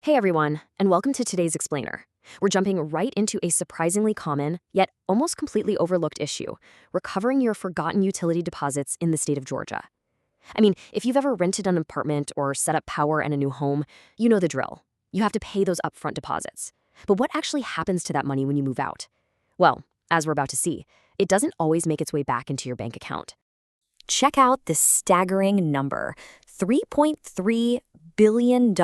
Hey everyone, and welcome to today's Explainer. We're jumping right into a surprisingly common, yet almost completely overlooked issue: recovering your forgotten utility deposits in the state of Georgia. If you've ever rented an apartment or set up power in a new home, you know the drill. You have to pay those upfront deposits. But what actually happens to that money when you move out? Well, as we're about to see, it doesn't always make its way back into your bank account. Check out this staggering number: $3.3 billion.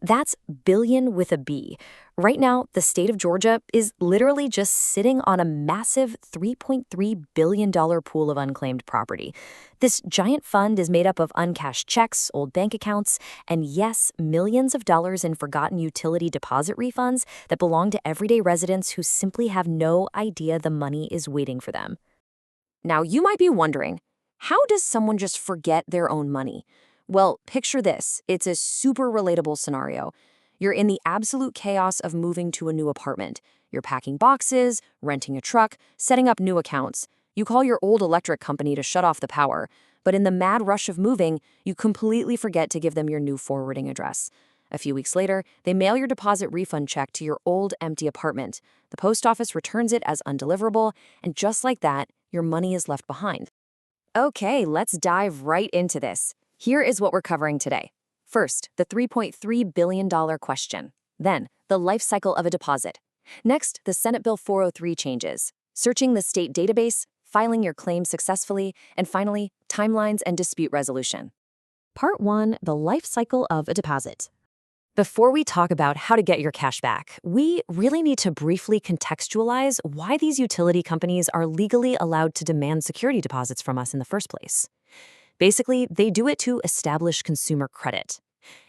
That's billion with a B. Right now, the state of Georgia is literally just sitting on a massive $3.3 billion pool of unclaimed property. This giant fund is made up of uncashed checks, old bank accounts, and yes, millions of dollars in forgotten utility deposit refunds that belong to everyday residents who simply have no idea the money is waiting for them. Now, you might be wondering, how does someone just forget their own money? Well, picture this. It's a super relatable scenario. You're in the absolute chaos of moving to a new apartment. You're packing boxes, renting a truck, setting up new accounts. You call your old electric company to shut off the power. But in the mad rush of moving, you completely forget to give them your new forwarding address. A few weeks later, they mail your deposit refund check to your old, empty apartment. The post office returns it as undeliverable, and just like that, your money is left behind. Okay, let's dive right into this. Here is what we're covering today. First, the $3.3 billion question. Then, the life cycle of a deposit. Next, the Senate Bill 403 changes. Searching the state database, filing your claim successfully, and finally, timelines and dispute resolution. Part 1, the life cycle of a deposit. Before we talk about how to get your cash back, we really need to briefly contextualize why these utility companies are legally allowed to demand security deposits from us in the first place. Basically, they do it to establish consumer credit.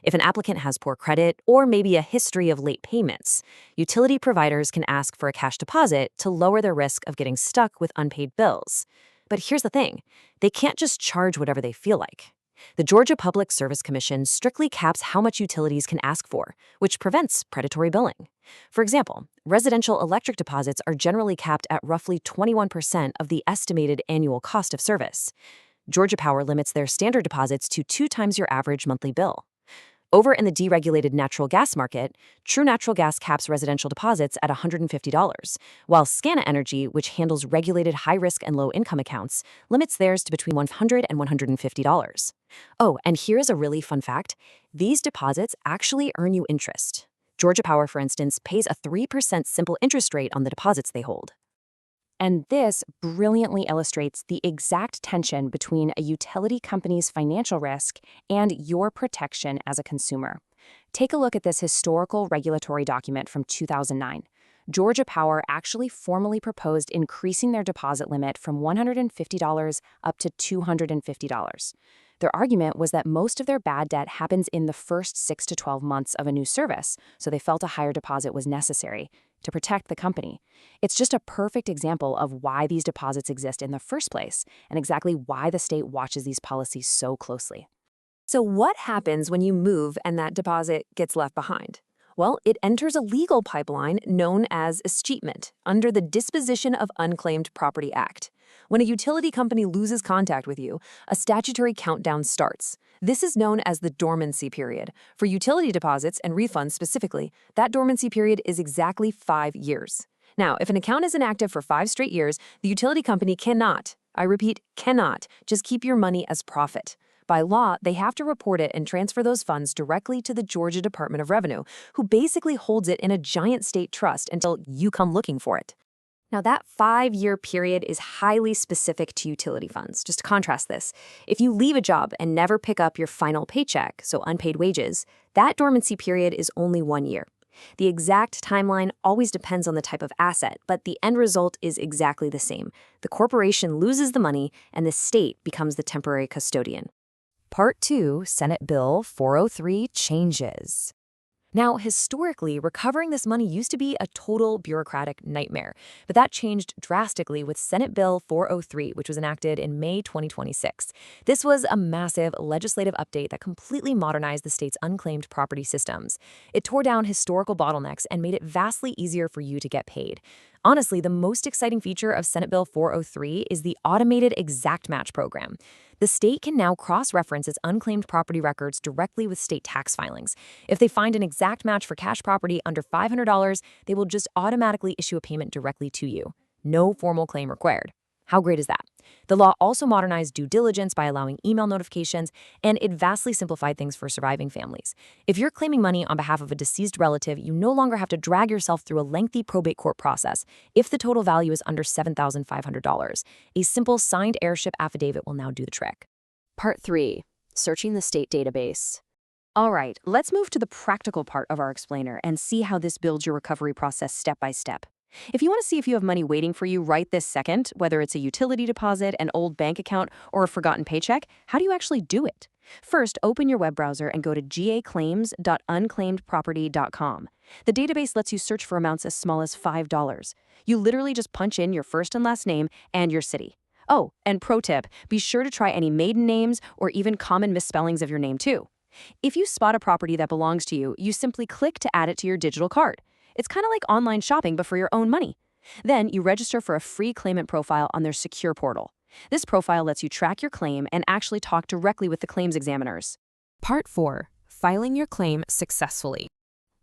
If an applicant has poor credit or maybe a history of late payments, utility providers can ask for a cash deposit to lower their risk of getting stuck with unpaid bills. But here's the thing: they can't just charge whatever they feel like. The Georgia Public Service Commission strictly caps how much utilities can ask for, which prevents predatory billing. For example, residential electric deposits are generally capped at roughly 21% of the estimated annual cost of service. Georgia Power limits their standard deposits to 2 times your average monthly bill. Over in the deregulated natural gas market, True Natural Gas caps residential deposits at $150, while Scana Energy, which handles regulated high-risk and low-income accounts, limits theirs to between $100 and $150. Oh, and here's a really fun fact: these deposits actually earn you interest. Georgia Power, for instance, pays a 3% simple interest rate on the deposits they hold. And this brilliantly illustrates the exact tension between a utility company's financial risk and your protection as a consumer. Take a look at this historical regulatory document from 2009. Georgia Power actually formally proposed increasing their deposit limit from $150 up to $250. Their argument was that most of their bad debt happens in the first 6 to 12 months of a new service, so they felt a higher deposit was necessary to protect the company. It's just a perfect example of why these deposits exist in the first place and exactly why the state watches these policies so closely. So what happens when you move and that deposit gets left behind? Well, it enters a legal pipeline known as escheatment under the Disposition of Unclaimed Property Act. When a utility company loses contact with you, a statutory countdown starts. This is known as the dormancy period. For utility deposits and refunds specifically, that dormancy period is exactly 5 years. Now, if an account is inactive for 5 straight years, the utility company cannot, I repeat, cannot, just keep your money as profit. By law, they have to report it and transfer those funds directly to the Georgia Department of Revenue, who basically holds it in a giant state trust until you come looking for it. Now, that 5-year period is highly specific to utility funds. Just to contrast this, if you leave a job and never pick up your final paycheck, so unpaid wages, that dormancy period is only 1 year. The exact timeline always depends on the type of asset, but the end result is exactly the same. The corporation loses the money, and the state becomes the temporary custodian. Part 2, Senate Bill 403 changes. Now, historically, recovering this money used to be a total bureaucratic nightmare, but that changed drastically with Senate Bill 403, which was enacted in May 2026. This was a massive legislative update that completely modernized the state's unclaimed property systems. It tore down historical bottlenecks and made it vastly easier for you to get paid. Honestly, the most exciting feature of Senate Bill 403 is the automated exact match program. The state can now cross-reference its unclaimed property records directly with state tax filings. If they find an exact match for cash property under $500, they will just automatically issue a payment directly to you. No formal claim required. How great is that? The law also modernized due diligence by allowing email notifications, and it vastly simplified things for surviving families. If you're claiming money on behalf of a deceased relative, you no longer have to drag yourself through a lengthy probate court process if the total value is under $7,500. A simple signed heirship affidavit will now do the trick. Part 3. Searching the state database. All right, let's move to the practical part of our explainer and see how this builds your recovery process step by step. If you want to see if you have money waiting for you right this second, whether it's a utility deposit, an old bank account, or a forgotten paycheck, how do you actually do it? First, open your web browser and go to gaclaims.unclaimedproperty.com. The database lets you search for amounts as small as $5. You literally just punch in your first and last name and your city. Oh, and pro tip, be sure to try any maiden names or even common misspellings of your name too. If you spot a property that belongs to you, you simply click to add it to your digital card. It's kind of like online shopping, but for your own money. Then you register for a free claimant profile on their secure portal. This profile lets you track your claim and actually talk directly with the claims examiners. Part 4. Filing your claim successfully.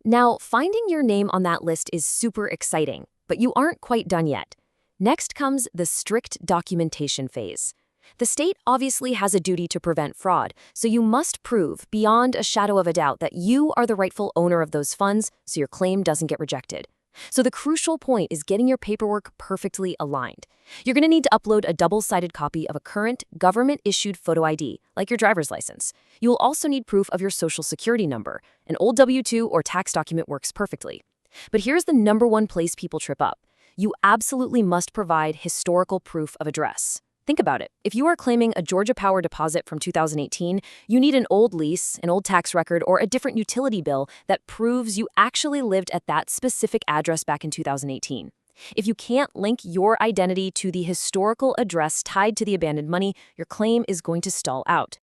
Now, finding your name on that list is super exciting, but you aren't quite done yet. Next comes the strict documentation phase. The state obviously has a duty to prevent fraud, so you must prove beyond a shadow of a doubt that you are the rightful owner of those funds so your claim doesn't get rejected. So the crucial point is getting your paperwork perfectly aligned. You're going to need to upload a double-sided copy of a current government-issued photo ID, like your driver's license. You will also need proof of your social security number. An old W-2 or tax document works perfectly. But here's the number one place people trip up. You absolutely must provide historical proof of address. Think about it. If you are claiming a Georgia Power deposit from 2018, you need an old lease, an old tax record, or a different utility bill that proves you actually lived at that specific address back in 2018. If you can't link your identity to the historical address tied to the abandoned money, your claim is going to stall out.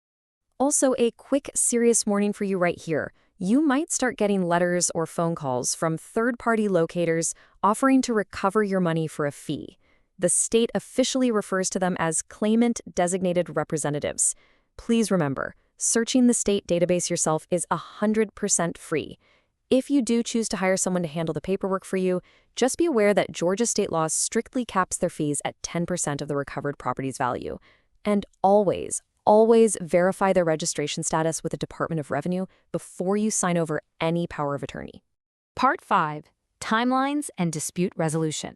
Also, a quick serious warning for you right here. You might start getting letters or phone calls from third-party locators offering to recover your money for a fee. The state officially refers to them as claimant-designated representatives. Please remember, searching the state database yourself is 100% free. If you do choose to hire someone to handle the paperwork for you, just be aware that Georgia state law strictly caps their fees at 10% of the recovered property's value. And always verify their registration status with the Department of Revenue before you sign over any power of attorney. Part 5. Timelines and dispute resolution.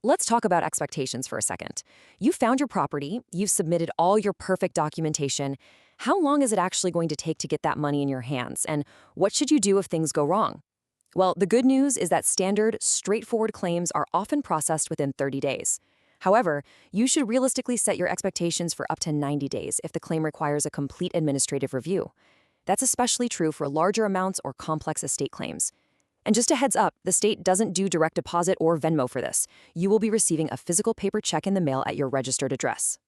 Let's talk about expectations for a second. You found your property, you've submitted all your perfect documentation. How long is it actually going to take to get that money in your hands? And what should you do if things go wrong? Well, the good news is that standard, straightforward claims are often processed within 30 days. However, you should realistically set your expectations for up to 90 days if the claim requires a complete administrative review. That's especially true for larger amounts or complex estate claims. And just a heads up, the state doesn't do direct deposit or Venmo for this. You will be receiving a physical paper check in the mail at your registered address.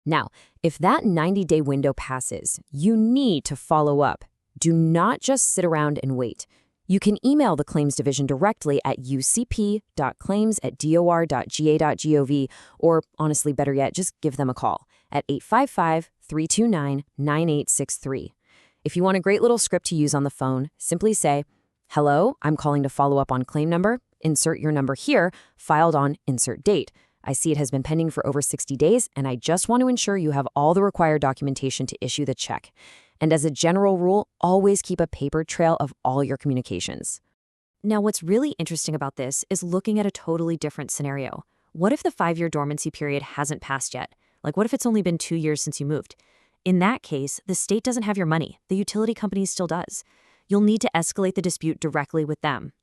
Now, if that 90-day window passes, you need to follow up. Do not just sit around and wait. You can email the Claims Division directly at ucp.claims@dor.ga.gov, or honestly, better yet, just give them a call at 855-329-9863. If you want a great little script to use on the phone, simply say, "Hello, I'm calling to follow up on claim number. Insert your number here, filed on insert date. I see it has been pending for over 60 days, and I just want to ensure you have all the required documentation to issue the check." And as a general rule, always keep a paper trail of all your communications. Now, what's really interesting about this is looking at a totally different scenario. What if the 5-year dormancy period hasn't passed yet? Like, what if it's only been 2 years since you moved? In that case, the state doesn't have your money. The utility company still does. You'll need to escalate the dispute directly with them.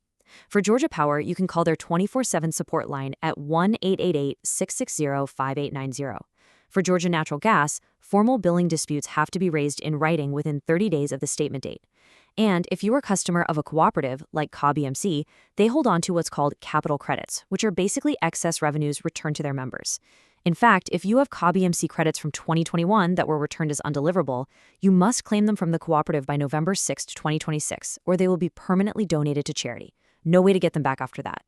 For Georgia Power, you can call their 24/7 support line at 1-888-660-5890. For Georgia Natural Gas, formal billing disputes have to be raised in writing within 30 days of the statement date. And if you are a customer of a cooperative like COBMC, they hold on to what's called capital credits, which are basically excess revenues returned to their members. In fact, if you have COBMC credits from 2021 that were returned as undeliverable, you must claim them from the cooperative by November 6, 2026, or they will be permanently donated to charity. No way to get them back after that.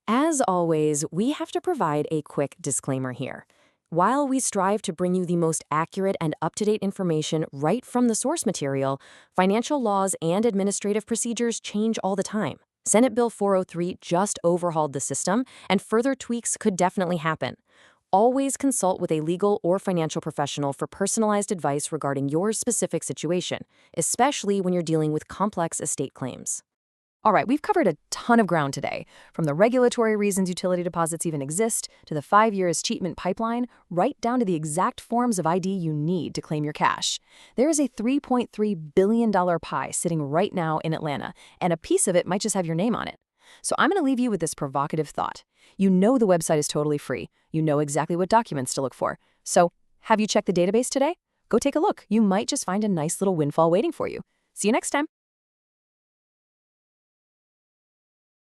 As always, we have to provide a quick disclaimer here. While we strive to bring you the most accurate and up-to-date information right from the source material, financial laws and administrative procedures change all the time. Senate Bill 403 just overhauled the system, and further tweaks could definitely happen. Always consult with a legal or financial professional for personalized advice regarding your specific situation, especially when you're dealing with complex estate claims. All right, we've covered a ton of ground today, from the regulatory reasons utility deposits even exist, to the 5-year escheatment pipeline, right down to the exact forms of ID you need to claim your cash. There is a $3.3 billion pie sitting right now in Atlanta, and a piece of it might just have your name on it. So I'm going to leave you with this provocative thought. You know the website is totally free. You know exactly what documents to look for. So have you checked the database today? Go take a look. You might just find a nice little windfall waiting for you. See you next time.